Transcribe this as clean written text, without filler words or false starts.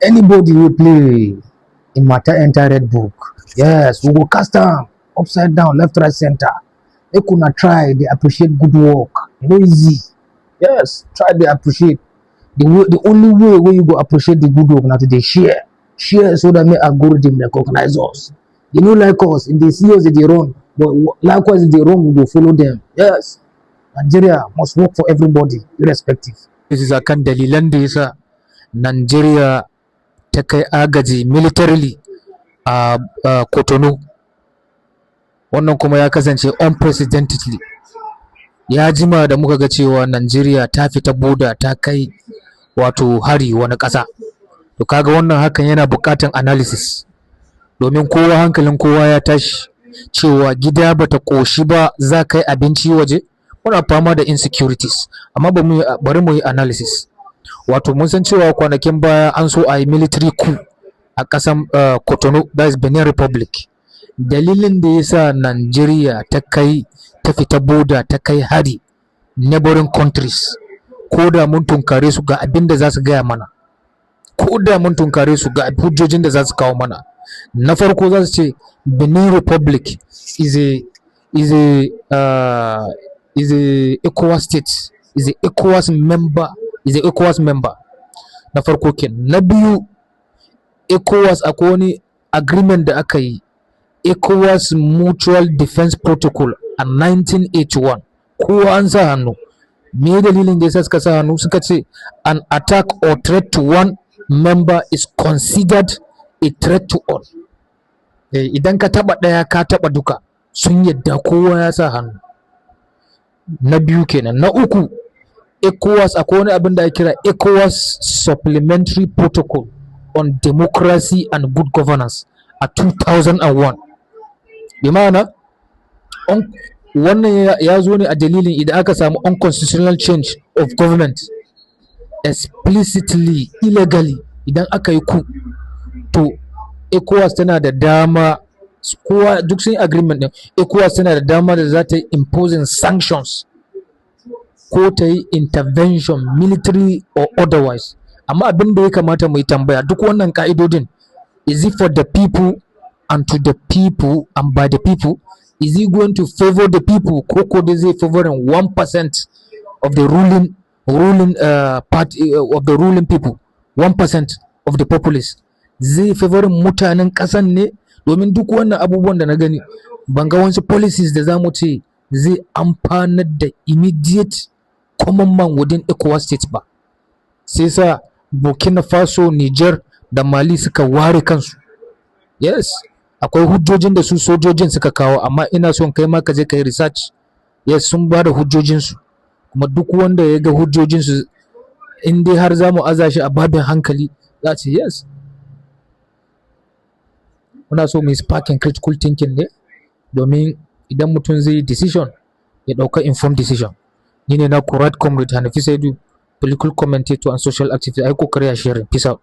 Anybody will play in matter enter red book. Yes, we go cast them upside down, left, right, center. They could not try, they appreciate good work. Easy. Yes, try they appreciate. The only way where you go appreciate the good work now to they share. Share so that make algorithm recognize us. They don't like us, if they see us, they run. But likewise, if they run, we will follow them. Yes. Nigeria must work for everybody, irrespective. This is akan dalilan da yasa Nigeria ta kai agaji militarily a Cotonou. Wannan kuma ya kasance unprecedentedly. Ya jima da muka ga cewa Nigeria ta fita boda ta kai wato hari wani ƙasa. To kaga wannan hakan yana buƙatan analysis. Domin kowa hankalin kowa ya tashi cewa gida bata ƙoshi ba za kai abinci waje. Muna fama da insecurities, amma bari mu yi analysis. Wato mun san cewa kwanakin baya an so a yi military coup a ƙasan Cotonou, that is Benin Republic. Dalilin da yasa Nigeria ta fita boda ta kai hari neighboring countries, ko da mun tunkare su ga abin da za su gaya mana, ko da mun tunkare su ga hujjojin da za su kawo mana. Na farko za su ce Benin Republic is a ECOWAS state, is a ECOWAS member. Na farko kenan. Na biyu, ECOWAS akwai wani agreement da aka yi, ECOWAS Mutual Defense Protocol a 1981. Kowa an sa hannu. Me dalilin da yasa suka sa hannu? Suka ce an attack or threat to one member is considered a threat to all. Idan ka taba daya ka taba duka, sun yadda kowa ya sa hannu. Na biyu kenan. Na uku, ECOWAS akwai wani abin da ake kira ECOWAS Supplementary Protocol on Democracy and Good Governance a 2001. Bi ma'ana wannan ya zo ne a dalilin idan aka samu unconstitutional change of government explicitly, illegally, idan aka yi coup, to ECOWAS tana da dama, kowa duk sun agreement din, ECOWAS tana da dama da za ta yi imposing sanctions ko ta yi intervention military or otherwise. Amma abin da ya kamata mu yi tambaya, duk wannan ka'idodin, is it for the people and to the people and by the people? Is he going to favor the people, ko dai zai favoring 1% of the ruling party of the ruling people, 1% of the populace? Zai favoring mutanen kasan ne? Domin duk wannan abubuwan da na gani ban ga wasu policies da zamu ce zai amfanar da immediate common man within ECOWAS states ba. Sai sa Burkina Faso, Niger da Mali suka ware kansu. Yes, akwai hujjojin da su sojojin suka kawo, amma ina son kai ma ka je kai research. Yes, sun ba da hujjojinsu, kuma duk wanda ya ga hujjojinsu, in dai har za mu aza shi a babin hankali, za ce yes. Muna so mu yi sparking critical thinking ne, domin idan mutum zai yi decision ya ɗauka informed decision. Ni ne na Right Comrade Hanafi Saidu, political commentator and social activist. Ai kokari a sharing. Peace out.